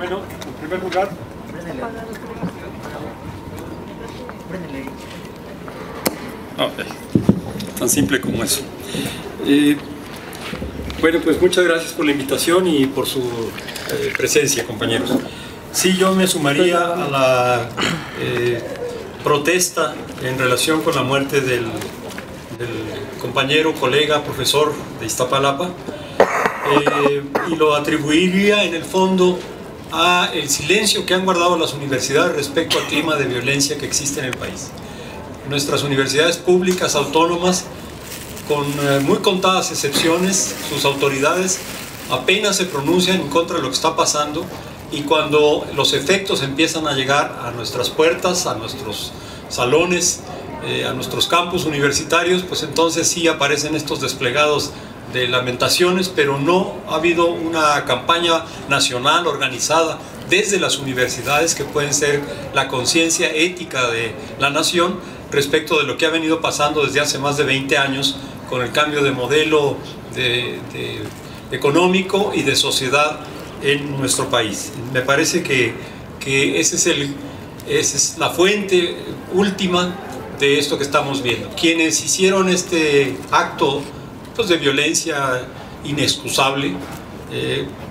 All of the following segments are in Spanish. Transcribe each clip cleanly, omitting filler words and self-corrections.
Bueno, en primer lugar... Okay. Tan simple como eso. Bueno, pues muchas gracias por la invitación y por su presencia, compañeros. Sí, yo me sumaría a la protesta en relación con la muerte del compañero, colega, profesor de Iztapalapa, y lo atribuiría en el fondo a el silencio que han guardado las universidades respecto al clima de violencia que existe en el país. Nuestras universidades públicas autónomas, con muy contadas excepciones, sus autoridades apenas se pronuncian en contra de lo que está pasando, y cuando los efectos empiezan a llegar a nuestras puertas, a nuestros salones, a nuestros campus universitarios, pues entonces sí aparecen estos desplegados de lamentaciones, pero no ha habido una campaña nacional organizada desde las universidades que pueden ser la conciencia ética de la nación respecto de lo que ha venido pasando desde hace más de 20 años con el cambio de modelo económico y de sociedad en nuestro país. Me parece que esa es la fuente última de esto que estamos viendo. Quienes hicieron este acto pues, de violencia inexcusable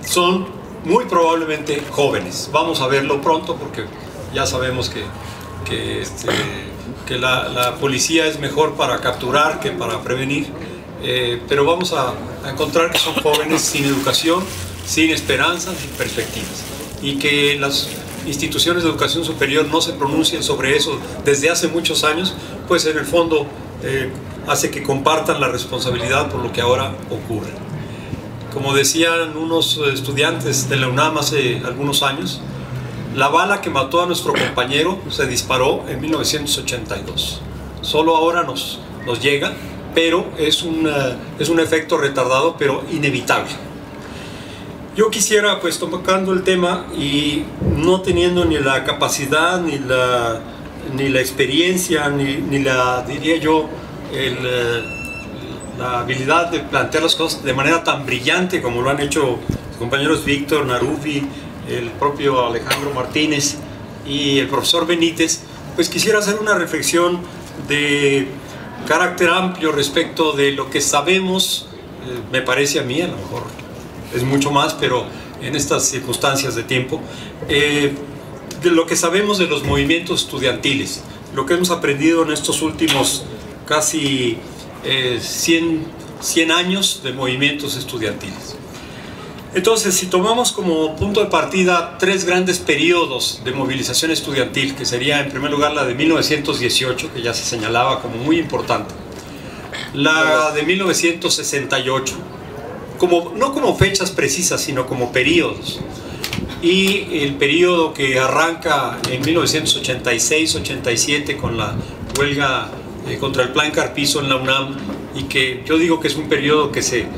son muy probablemente jóvenes. Vamos a verlo pronto porque ya sabemos que la policía es mejor para capturar que para prevenir, pero vamos a encontrar que son jóvenes sin educación, sin esperanzas, sin perspectivas, y que las instituciones de educación superior no se pronuncien sobre eso desde hace muchos años, pues en el fondo hace que compartan la responsabilidad por lo que ahora ocurre. Como decían unos estudiantes de la UNAM hace algunos años, la bala que mató a nuestro compañero se disparó en 1982. Solo ahora nos llega, pero es un efecto retardado, pero inevitable. Yo quisiera, pues, tocando el tema y no teniendo ni la capacidad, ni la experiencia, ni la, diría yo, la habilidad de plantear las cosas de manera tan brillante como lo han hecho los compañeros Víctor, Narufi, el propio Alejandro Martínez y el profesor Benítez, pues quisiera hacer una reflexión de carácter amplio respecto de lo que sabemos, me parece a mí, a lo mejor es mucho más, pero en estas circunstancias de tiempo, de lo que sabemos de los movimientos estudiantiles, lo que hemos aprendido en estos últimos casi 100 años de movimientos estudiantiles. Entonces, si tomamos como punto de partida tres grandes periodos de movilización estudiantil, que sería en primer lugar la de 1918, que ya se señalaba como muy importante, la de 1968, no como fechas precisas, sino como periodos, y el periodo que arranca en 1986-87 con la huelga contra el Plan Carpizo en la UNAM, y que yo digo que es un periodo que se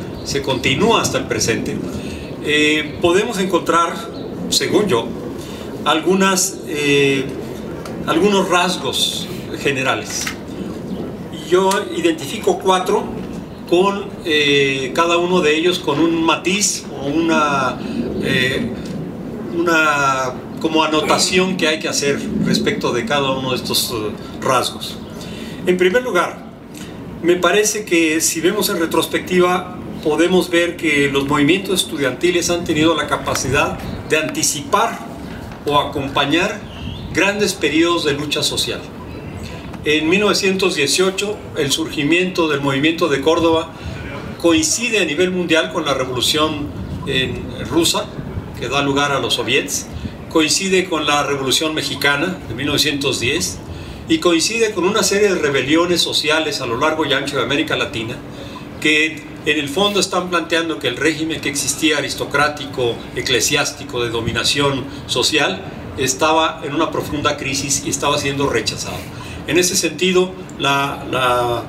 continúa hasta el presente. Podemos encontrar, según yo, algunos rasgos generales. Yo identifico 4 con cada uno de ellos con un matiz o una como anotación que hay que hacer respecto de cada uno de estos rasgos. En primer lugar, me parece que si vemos en retrospectiva podemos ver que los movimientos estudiantiles han tenido la capacidad de anticipar o acompañar grandes periodos de lucha social. En 1918, el surgimiento del movimiento de Córdoba coincide a nivel mundial con la revolución rusa, que da lugar a los soviets, coincide con la revolución mexicana de 1910 y coincide con una serie de rebeliones sociales a lo largo y ancho de América Latina que en el fondo están planteando que el régimen que existía aristocrático, eclesiástico, de dominación social, estaba en una profunda crisis y estaba siendo rechazado. En ese sentido, la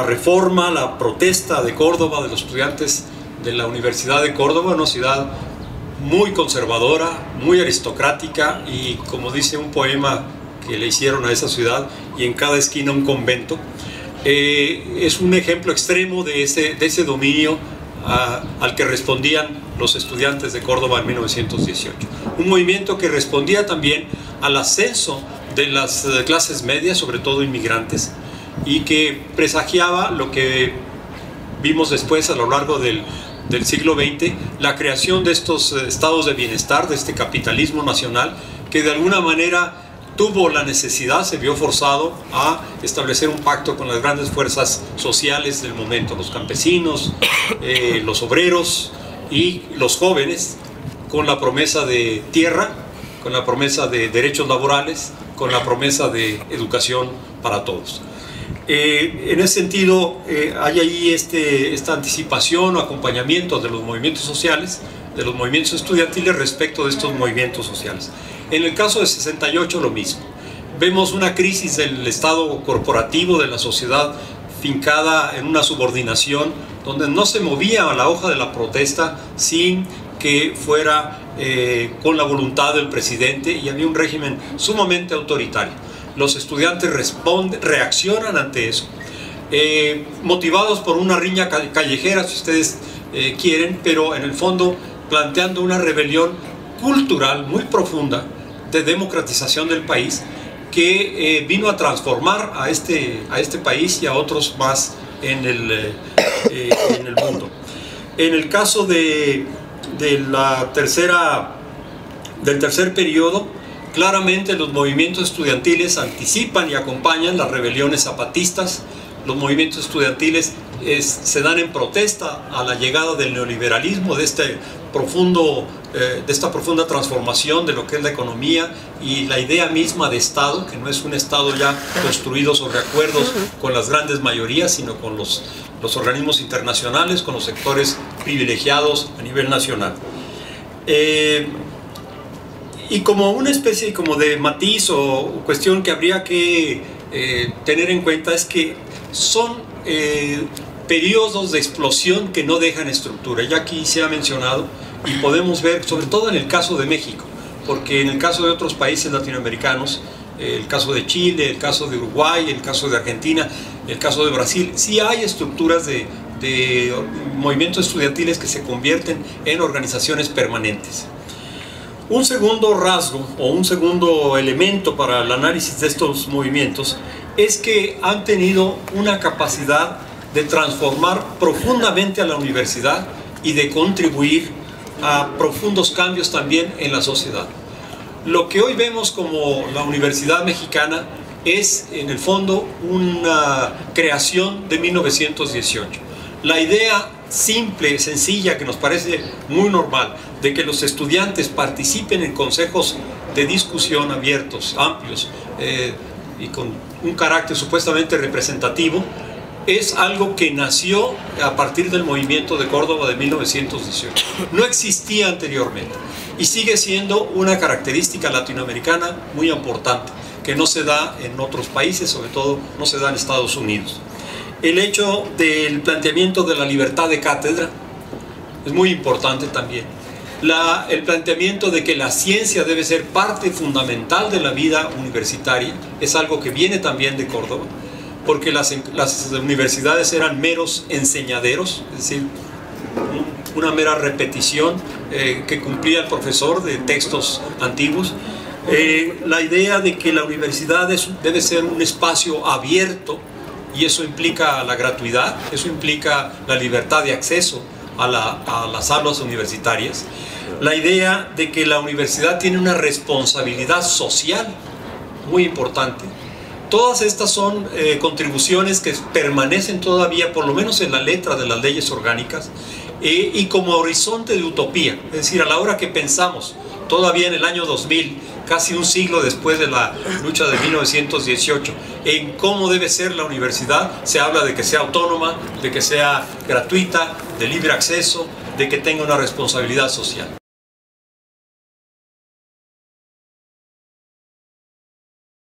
reforma, la protesta de Córdoba, de los estudiantes de la Universidad de Córdoba, una ciudad muy conservadora, muy aristocrática, y como dice un poema que le hicieron a esa ciudad, y en cada esquina un convento, es un ejemplo extremo de ese dominio al que respondían los estudiantes de Córdoba en 1918. Un movimiento que respondía también al ascenso de las clases medias, sobre todo inmigrantes, y que presagiaba lo que vimos después a lo largo del siglo XX, la creación de estos estados de bienestar, de este capitalismo nacional, que de alguna manera tuvo la necesidad, se vio forzado a establecer un pacto con las grandes fuerzas sociales del momento, los campesinos, los obreros y los jóvenes, con la promesa de tierra, con la promesa de derechos laborales, con la promesa de educación para todos. En ese sentido, hay ahí esta anticipación o acompañamiento de los movimientos sociales, de los movimientos estudiantiles respecto de estos movimientos sociales. En el caso de 68 lo mismo. Vemos una crisis del estado corporativo, de la sociedad fincada en una subordinación, donde no se movía a la hoja de la protesta sin que fuera con la voluntad del presidente, y había un régimen sumamente autoritario. Los estudiantes reaccionan ante eso, motivados por una riña callejera, si ustedes quieren, pero en el fondo planteando una rebelión cultural muy profunda de democratización del país, que vino a transformar a este país y a otros más en el mundo. En el caso del tercer periodo, claramente los movimientos estudiantiles anticipan y acompañan las rebeliones zapatistas. Los movimientos estudiantiles se dan en protesta a la llegada del neoliberalismo, de esta profunda transformación de lo que es la economía y la idea misma de Estado, que no es un Estado ya construido sobre acuerdos con las grandes mayorías, sino con los organismos internacionales, con los sectores privilegiados a nivel nacional. Y como una especie como de matiz o cuestión que habría que tener en cuenta es que son periodos de explosión que no dejan estructura. Ya aquí se ha mencionado y podemos ver, sobre todo en el caso de México, porque en el caso de otros países latinoamericanos, el caso de Chile, el caso de Uruguay, el caso de Argentina, el caso de Brasil, sí hay estructuras de movimientos estudiantiles que se convierten en organizaciones permanentes. Un segundo rasgo o un segundo elemento para el análisis de estos movimientos es que han tenido una capacidad de transformar profundamente a la universidad y de contribuir a profundos cambios también en la sociedad. Lo que hoy vemos como la Universidad Mexicana es en el fondo una creación de 1918. La idea simple, sencilla, que nos parece muy normal, de que los estudiantes participen en consejos de discusión abiertos, amplios y con un carácter supuestamente representativo, es algo que nació a partir del movimiento de Córdoba de 1918. No existía anteriormente y sigue siendo una característica latinoamericana muy importante, que no se da en otros países, sobre todo no se da en Estados Unidos. El hecho del planteamiento de la libertad de cátedra es muy importante también. El planteamiento de que la ciencia debe ser parte fundamental de la vida universitaria es algo que viene también de Córdoba, porque las universidades eran meros enseñaderos, es decir, una mera repetición que cumplía el profesor de textos antiguos. La idea de que la universidad debe ser un espacio abierto, y eso implica la gratuidad, eso implica la libertad de acceso a las aulas universitarias. La idea de que la universidad tiene una responsabilidad social muy importante. Todas estas son contribuciones que permanecen todavía, por lo menos en la letra de las leyes orgánicas, y como horizonte de utopía. Es decir, a la hora que pensamos, todavía en el año 2000, casi un siglo después de la lucha de 1918, en cómo debe ser la universidad, se habla de que sea autónoma, de que sea gratuita, de libre acceso, de que tenga una responsabilidad social.